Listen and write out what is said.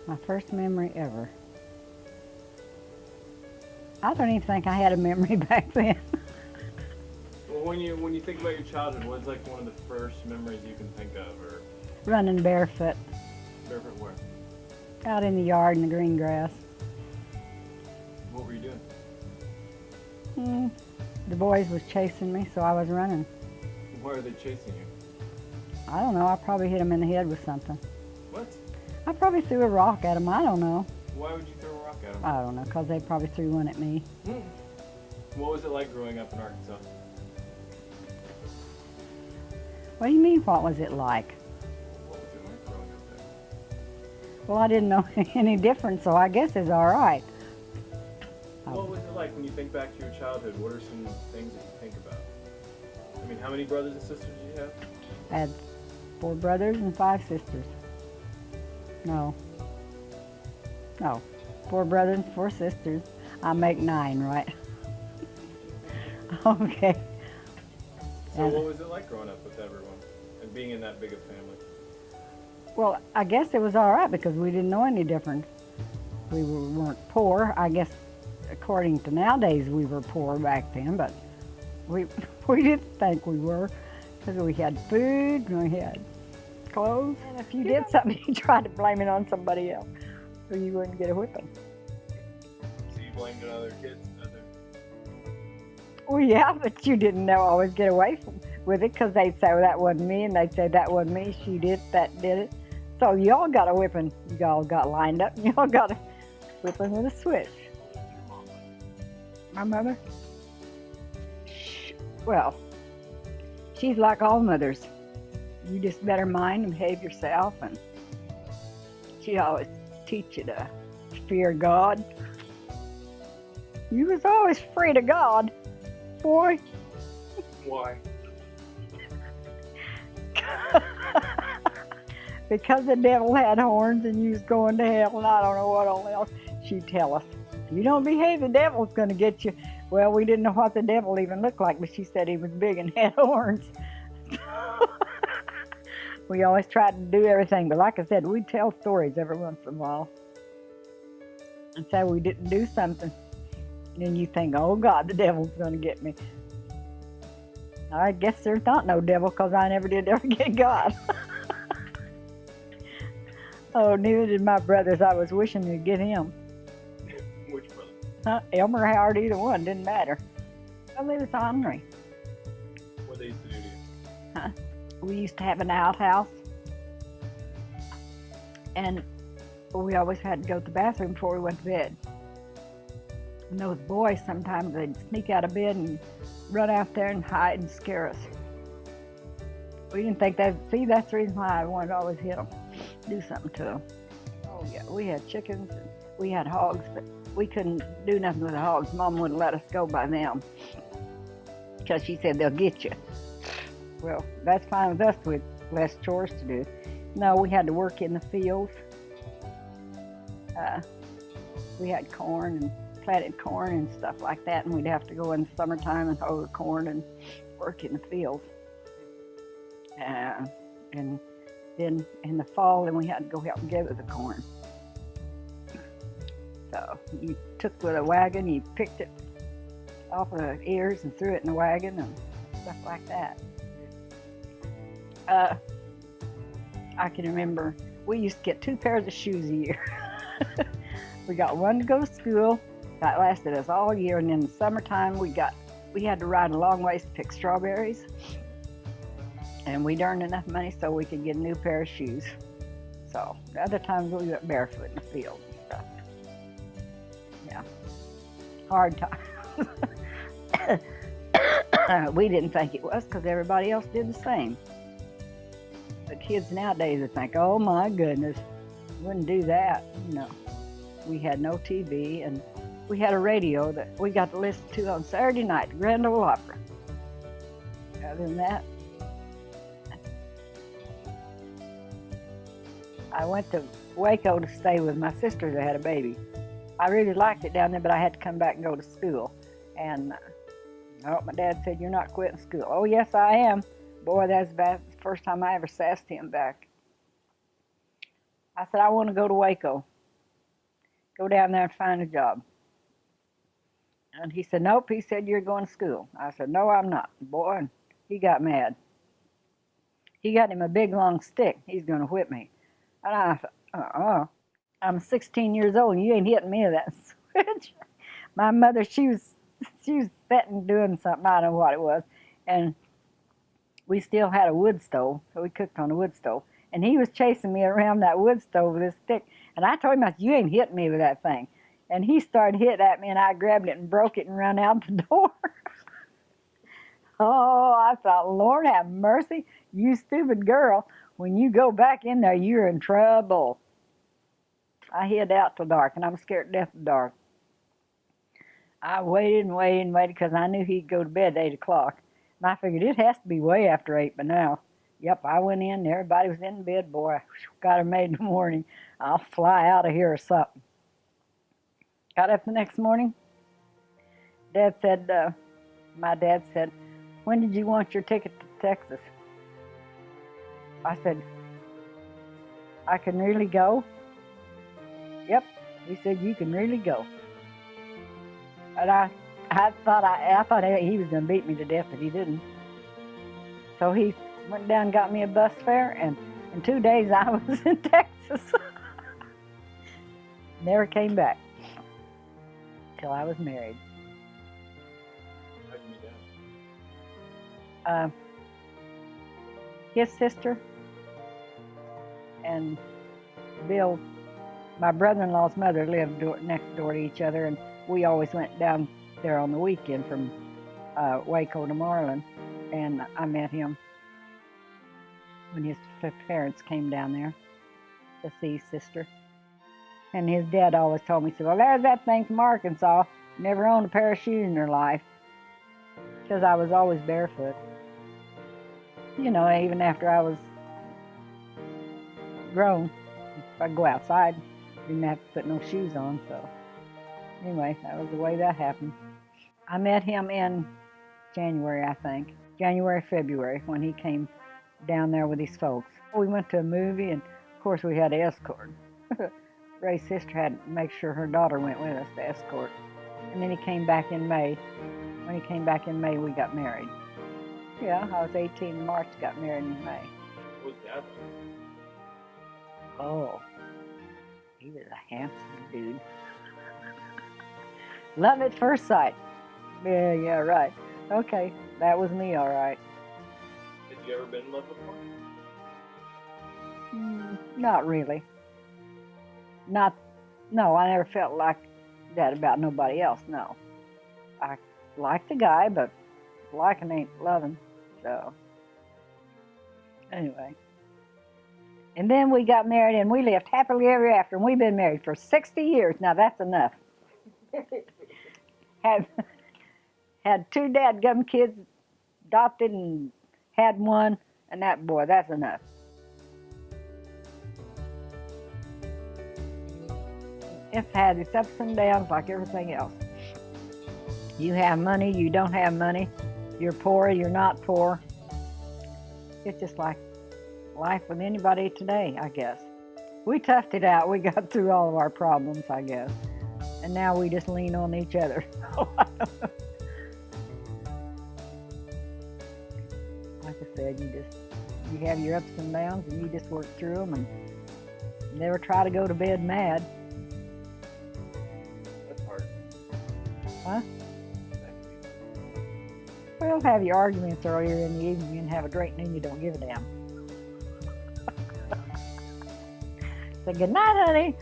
My first memory ever. I don't even think I had a memory back then. Well, when you think about your childhood, what's like one of the first memories you can think of, or Running barefoot barefoot where? out in the yard in the green grass. What were you doing? Hmm. The boys was chasing me, so I was running. Why are they chasing you? I don't know. I probably hit them in the head with something. What? I probably threw a rock at them. I don't know. Why would you throw a rock at them? I don't know, because they probably threw one at me. What was it like growing up in Arkansas? What do you mean, what was it like? What was it like growing up there? Well, I didn't know any different, so I guess it's all right. What was it like when you think back to your childhood? What are some things that you think about? I mean, how many brothers and sisters do you have? I had 4 brothers and 5 sisters. No. 4 brothers and 4 sisters. I make 9, right? Okay. So what was it like growing up with everyone and being in that big a family? Well, I guess it was all right because we didn't know any different. We weren't poor. I guess according to nowadays we were poor back then, but we didn't think we were because we had food and we had clothes. And if you did something, you tried to blame it on somebody else so you wouldn't get a whipping. So you blamed it on other kids? Well, yeah, but you didn't know always get away with it because they'd say, well, that wasn't me, and they'd say, that wasn't me, she did, that did it. So y'all got a whipping. Y'all got lined up, and y'all got a whipping with a switch. My mother? Well, she's like all mothers. You just better mind and behave yourself, and she always teach you to fear God. You was always afraid of God. Boy. Why? Because the devil had horns and you was going to hell and I don't know what all else. She'd tell us, if you don't behave, the devil's going to get you. Well, we didn't know what the devil even looked like, but she said he was big and had horns. We always tried to do everything, but like I said, we'd tell stories every once in a while and say we didn't do something. And you think, oh God, the devil's going to get me. I guess there's not no devil because I never did ever get God. Oh, neither did my brothers. I was wishing to get him. Which brother? Elmer, Howard, either one, didn't matter. Well, they was ornery. What they used to do to you? We used to have an outhouse, and we always had to go to the bathroom before we went to bed. And those boys, sometimes they'd sneak out of bed and run out there and hide and scare us. We didn't think that, see, that's the reason why I wanted to always hit them, do something to them. Oh yeah, we had chickens and we had hogs, but we couldn't do nothing with the hogs. Mom wouldn't let us go by them because she said they'll get you. Well, that's fine with us with less chores to do. No, we had to work in the fields. We had corn and planted corn and stuff like that, and we'd have to go in the summertime and hoe the corn and work in the fields. And then in the fall, then we had to go help gather the corn. So you took with a wagon, you picked it off of the ears and threw it in the wagon and stuff like that. I can remember we used to get 2 pairs of shoes a year. We got one to go to school. That lasted us all year, and in the summertime we had to ride a long ways to pick strawberries, and we'd earned enough money so we could get a new pair of shoes. So the other times we went barefoot in the field and stuff. Yeah, hard times. We didn't think it was because everybody else did the same. The kids nowadays would think, oh my goodness, wouldn't do that. You know, we had no TV, and we had a radio that we got to listen to on Saturday night, the Grand Ole Opry. Other than that, I went to Waco to stay with my sister that had a baby. I really liked it down there, but I had to come back and go to school. And my dad said, you're not quitting school. Oh, yes, I am. Boy, that's the first time I ever sassed him back. I said, I want to go to Waco. Go down there and find a job. And he said, nope. He said, you're going to school. I said, no, I'm not. Boy, and he got mad. He got him a big long stick. He's going to whip me. And I thought, I'm 16 years old and you ain't hitting me with that switch. My mother, she was sitting doing something, I don't know what it was. And we still had a wood stove, so we cooked on a wood stove. And he was chasing me around that wood stove with his stick. And I told him, I said, you ain't hitting me with that thing. And he started hitting at me, and I grabbed it and broke it and ran out the door. Oh, I thought, Lord have mercy, you stupid girl. When you go back in there, you're in trouble. I hid out till dark, and I'm scared to death of the dark. I waited and waited and waited because I knew he'd go to bed at 8 o'clock. And I figured it has to be way after 8 by now. Yep, I went in, and everybody was in bed. Boy, got her made in the morning. I'll fly out of here or something. Got up the next morning. Dad said, my dad said, when did you want your ticket to Texas? I said, I can really go? Yep. He said, you can really go. And I thought he was going to beat me to death, but he didn't. So he went down and got me a bus fare, and in 2 days I was in Texas. Never came back till I was married. How'd you meet Dad? His sister and Bill, my brother-in-law's mother, lived next door to each other, and we always went down there on the weekend from Waco to Marlin, and I met him when his parents came down there to see his sister. And his dad always told me, he said, well, there's that thing from Arkansas, never owned a pair of shoes in her life, because I was always barefoot. You know, even after I was grown, if I'd go outside, didn't have to put no shoes on, so anyway, that was the way that happened. I met him in January, I think. January, February, when he came down there with his folks. We went to a movie, and of course we had an escort. Ray's sister had to make sure her daughter went with us to escort. And then he came back in May. When he came back in May, we got married. Yeah, I was 18 in March, got married in May. What was Dad like? Oh, he was a handsome dude. Love at first sight. Yeah, right. Okay, that was me, all right. Had you ever been in love before? Not really. No, I never felt like that about nobody else, no. I like the guy, but liking ain't loving, so. Anyway. And then we got married, and we lived happily ever after, and we've been married for 60 years. Now, that's enough. Had 2 dadgum kids, adopted and had 1, and that's enough. It's had its ups and downs like everything else. You have money, you don't have money. You're poor, you're not poor. It's just like life with anybody today, I guess. We toughed it out. We got through all of our problems, I guess. And now we just lean on each other. Like I said, you have your ups and downs, and you just work through them, and never try to go to bed mad. That's hard. Huh? Well, have your arguments earlier in the evening and have a drink, and then you don't give a damn. Say, good night, honey.